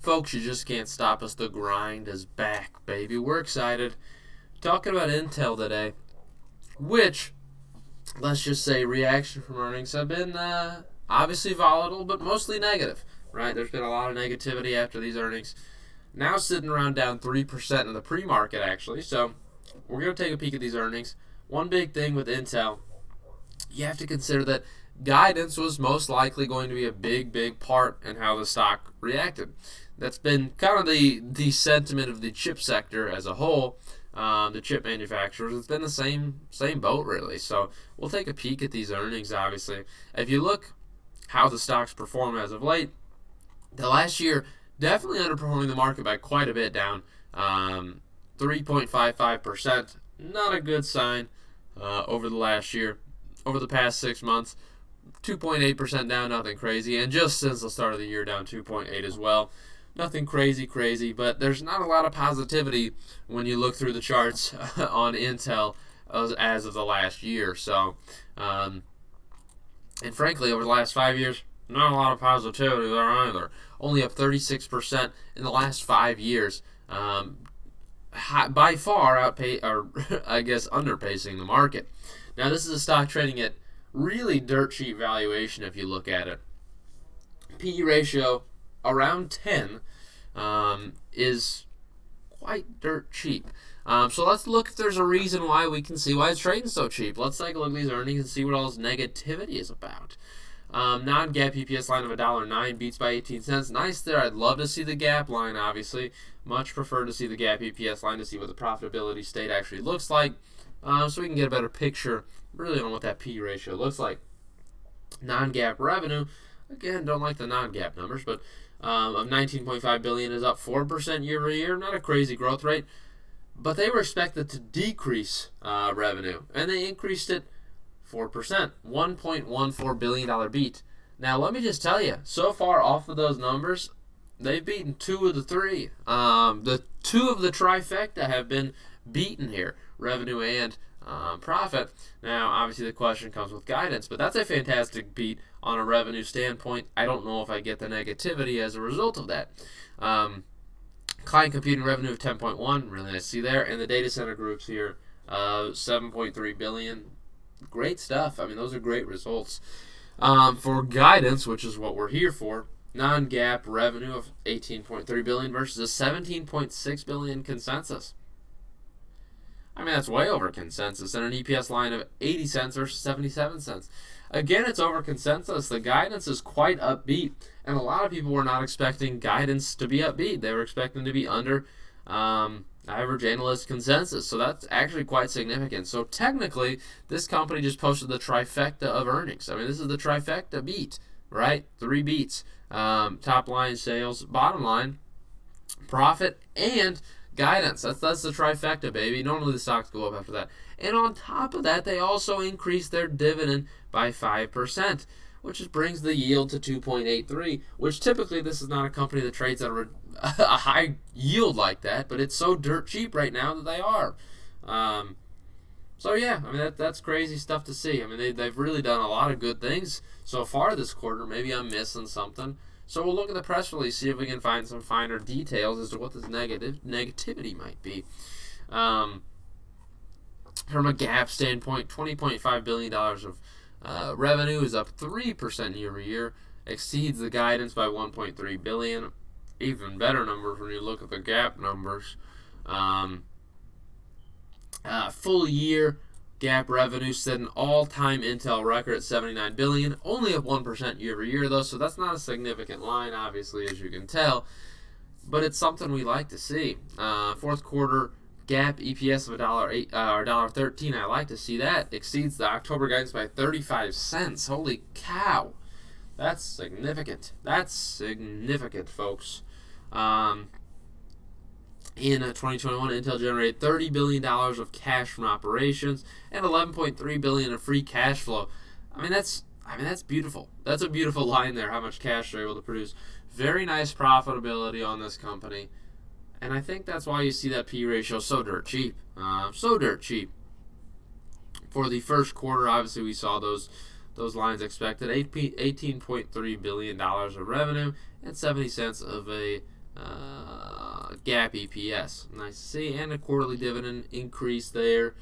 Folks, you just can't stop us. The grind is back, baby. We're excited. Talking about Intel today, which, let's just say, reaction from earnings have been obviously volatile, but mostly negative, right? There's been a lot of negativity after these earnings. Now sitting around down 3% in the pre-market, actually. So we're going to take a peek at these earnings. One big thing with Intel, you have to consider that guidance was most likely going to be a big part in how the stock reacted. That's been kind of the sentiment of the chip sector as a whole. The chip manufacturers, it's been the same boat, really. So we'll take a peek at these earnings, obviously. If you look how the stocks perform as of late, the last year definitely underperforming the market by quite a bit, down 3.55%. Not a good sign over the last year. Over the past 6 months, 2.8% down, nothing crazy. And just since the start of the year, down 2.8 as well. Nothing crazy, but there's not a lot of positivity when you look through the charts on Intel as of the last year. So, and frankly, over the last 5 years, not a lot of positivity there either. Only up 36% in the last 5 years. By far underpacing the market. Now, this is a stock trading at really dirt cheap valuation if you look at it. PE ratio around 10 is quite dirt cheap. So let's look if there's a reason why we can see why it's trading so cheap. Let's take a look at these earnings and see what all this negativity is about. Non-GAAP EPS line of $1.09 beats by 18 cents. Nice there. I'd love to see the GAAP line, obviously. Much prefer to see the GAAP EPS line to see what the profitability state actually looks like. So we can get a better picture really on what that P ratio looks like. Non-GAAP revenue, again, don't like the non-GAAP numbers, but of $19.5 billion is up 4% year over year. Not a crazy growth rate, but they were expected to decrease revenue, and they increased it 4%, $1.14 billion beat. Now, let me just tell you, so far off of those numbers, they've beaten 2 of the 3. The 2 of the trifecta have been beaten here, revenue and profit. Now, obviously, the question comes with guidance, but that's a fantastic beat on a revenue standpoint. I don't know if I get the negativity as a result of that. Client computing revenue of 10.1, really nice to see there, and the data center groups here, 7.3 billion. Great stuff. I mean, those are great results. For guidance, which is what we're here for, non-GAAP revenue of 18.3 billion versus a 17.6 billion consensus. I mean, that's way over consensus, and an EPS line of 80 cents versus 77 cents. Again, it's over consensus. The guidance is quite upbeat, and a lot of people were not expecting guidance to be upbeat. They were expecting to be under average analyst consensus, so that's actually quite significant. So technically, this company just posted the trifecta of earnings. I mean, this is the trifecta beat, right? 3 beats. Top line sales, bottom line profit, and guidance. That's the trifecta, baby. Normally the stocks go up after that. And on top of that, they also increased their dividend by 5%, which brings the yield to 2.83, which typically this is not a company that trades at a high yield like that, but it's so dirt cheap right now that they are. So yeah, I mean, that's crazy stuff to see. I mean, they've really done a lot of good things so far this quarter. Maybe I'm missing something. So we'll look at the press release, see if we can find some finer details as to what this negativity might be. From a GAAP standpoint, $20.5 billion of revenue is up 3% year over year, exceeds the guidance by $1.3 billion. Even better numbers when you look at the GAAP numbers. Full year GAAP revenue set an all-time Intel record at $79 billion, only up 1% year over year though, so that's not a significant line, obviously, as you can tell, but it's something we like to see. Fourth quarter GAAP EPS of $1.13, I like to see that. Exceeds the October guidance by 35 cents. Holy cow. That's significant. That's significant, folks. In 2021, Intel generated $30 billion of cash from operations and $11.3 billion of free cash flow. I mean, that's beautiful. That's a beautiful line there, how much cash they're able to produce. Very nice profitability on this company. And I think that's why you see that P ratio so dirt cheap. So dirt cheap. For the first quarter, obviously, we saw those lines expected. $18.3 billion of revenue and 70 cents of a GAAP EPS. Nice to see. And a quarterly dividend increase there.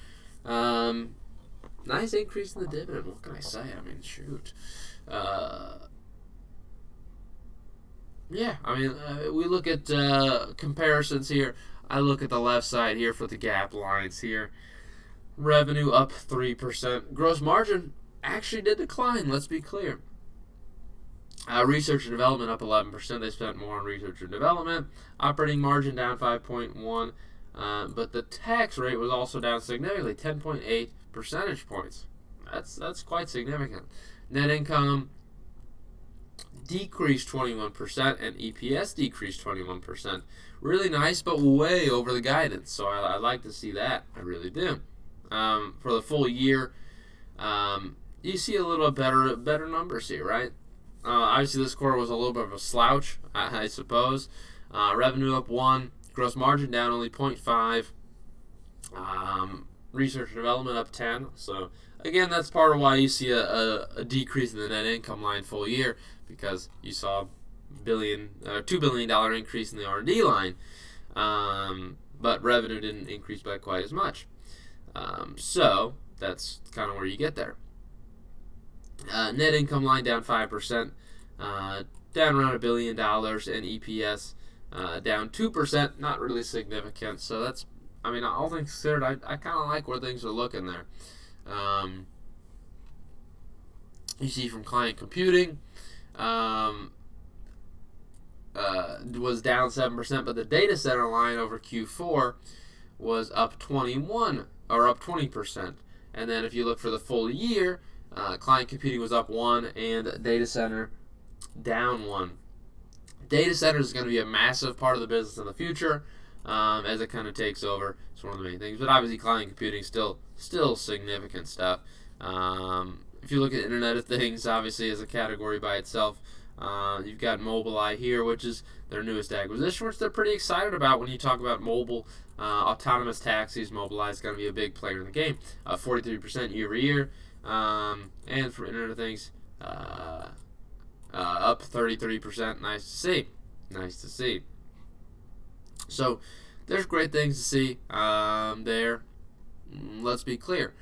Nice increase in the dividend. What can I say? I mean, shoot. Yeah, I mean, we look at comparisons here. I look at the left side here for the GAAP lines here. Revenue up 3%. Gross margin actually did decline, let's be clear. Research and development up 11%. They spent more on research and development. Operating margin down 5.1. But the tax rate was also down significantly, 10.8 percentage points. That's quite significant. Net income decreased 21% and EPS decreased 21%. Really nice, but way over the guidance. So I like to see that. I really do. For the full year, you see a little better numbers here, right? Obviously, this quarter was a little bit of a slouch, I suppose. Revenue up 1, gross margin down only 0.5. Research and development up 10. So again, that's part of why you see a decrease in the net income line full year, because you saw $2 billion increase in the R&D line, but revenue didn't increase by quite as much. So that's kind of where you get there. Net income line down 5%, down around $1 billion, and EPS down 2%, not really significant. So that's, I mean, all things considered, I kind of like where things are looking there. You see from client computing, was down 7%, but the data center line over Q4 was up 20%. And then if you look for the full year, client computing was up 1 and data center down 1. Data center is going to be a massive part of the business in the future as it kind of takes over. It's one of the main things. But obviously client computing still significant stuff. If you look at Internet of Things, obviously as a category by itself, you've got Mobileye here, which is their newest acquisition, which they're pretty excited about when you talk about mobile autonomous taxis. Mobileye is going to be a big player in the game, 43% year over year. And for Internet of Things, up 33%. Nice to see. So there's great things to see there. Let's be clear.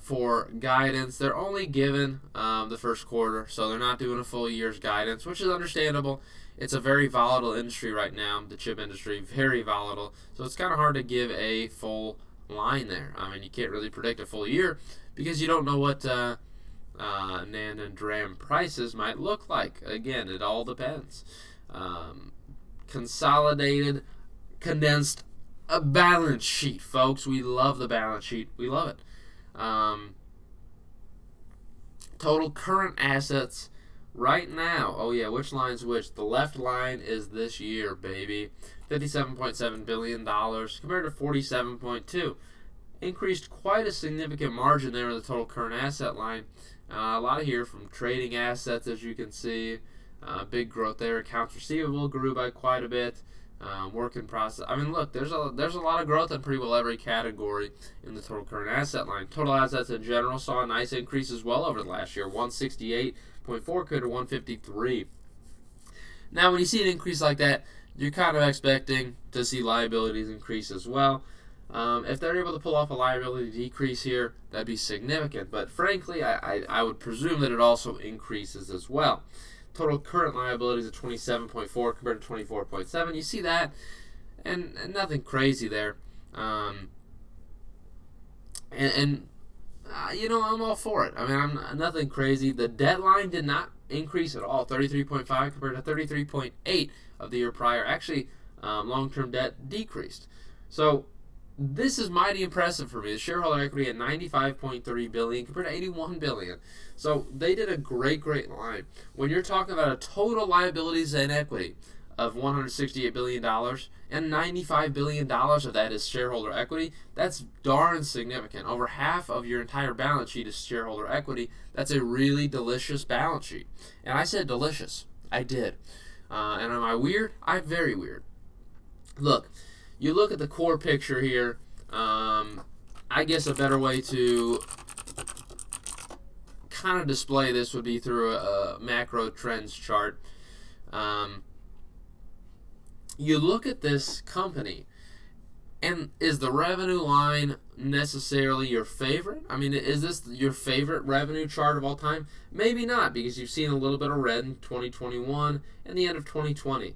For guidance, they're only given the first quarter, so they're not doing a full year's guidance, which is understandable. It's a very volatile industry right now, the chip industry, very volatile. So it's kind of hard to give a full line there. I mean, you can't really predict a full year because you don't know what NAND and DRAM prices might look like. Again, it all depends. Consolidated, condensed, a balance sheet, folks. We love the balance sheet. We love it. Total current assets right now. Oh yeah, which line's which? The left line is this year, baby. $57.7 billion compared to $47.2. Increased quite a significant margin there in the total current asset line. A lot here from trading assets, as you can see. Big growth there. Accounts receivable grew by quite a bit. Work in process. I mean, look, there's a lot of growth in pretty well every category in the total current asset line. Total assets in general saw a nice increase as well over the last year. 168.4 compared to 153. Now, when you see an increase like that, you're kind of expecting to see liabilities increase as well. If they're able to pull off a liability decrease here, that'd be significant. But frankly, I would presume that it also increases as well. Total current liabilities at 27.4 compared to 24.7. You see that, and nothing crazy there. You know, I'm all for it. I mean, I'm nothing crazy. The debt line did not increase at all. 33.5 compared to 33.8 of the year prior. Actually, long-term debt decreased. So this is mighty impressive for me. The shareholder equity at $95.3 billion compared to $81 billion. So they did a great line. When you're talking about a total liabilities and equity of $168 billion and $95 billion of that is shareholder equity, that's darn significant. Over half of your entire balance sheet is shareholder equity. That's a really delicious balance sheet. And I said delicious. I did. And am I weird? I'm very weird. Look. You look at the core picture here. I guess a better way to kind of display this would be through a macro trends chart. you look at this company, and is the revenue line necessarily your favorite? I mean, is this your favorite revenue chart of all time? Maybe not, because you've seen a little bit of red in 2021 and the end of 2020.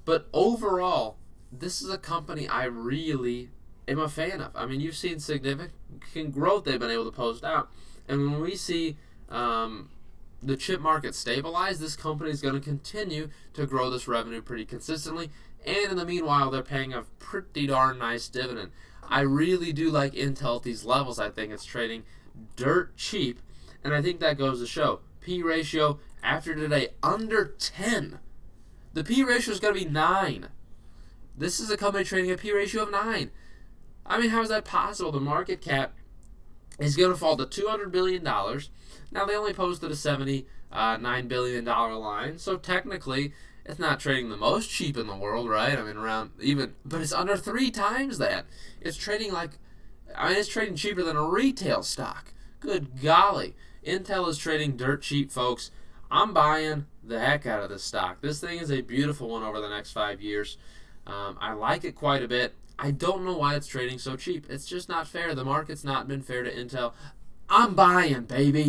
But overall, this is a company I really am a fan of. I mean, you've seen significant growth they've been able to post out. And when we see the chip market stabilize, this company is going to continue to grow this revenue pretty consistently. And in the meanwhile, they're paying a pretty darn nice dividend. I really do like Intel at these levels. I think it's trading dirt cheap. And I think that goes to show. P ratio after today, under 10. The P ratio is going to be 9. This is a company trading a P ratio of 9. I mean, how is that possible? The market cap is going to fall to $200 billion. Now, they only posted a $79 billion line, so technically, it's not trading the most cheap in the world, right? I mean, around even, but it's under 3 times that. It's trading it's trading cheaper than a retail stock. Good golly. Intel is trading dirt cheap, folks. I'm buying the heck out of this stock. This thing is a beautiful one over the next 5 years. I like it quite a bit. I don't know why it's trading so cheap. It's just not fair. The market's not been fair to Intel. I'm buying, baby.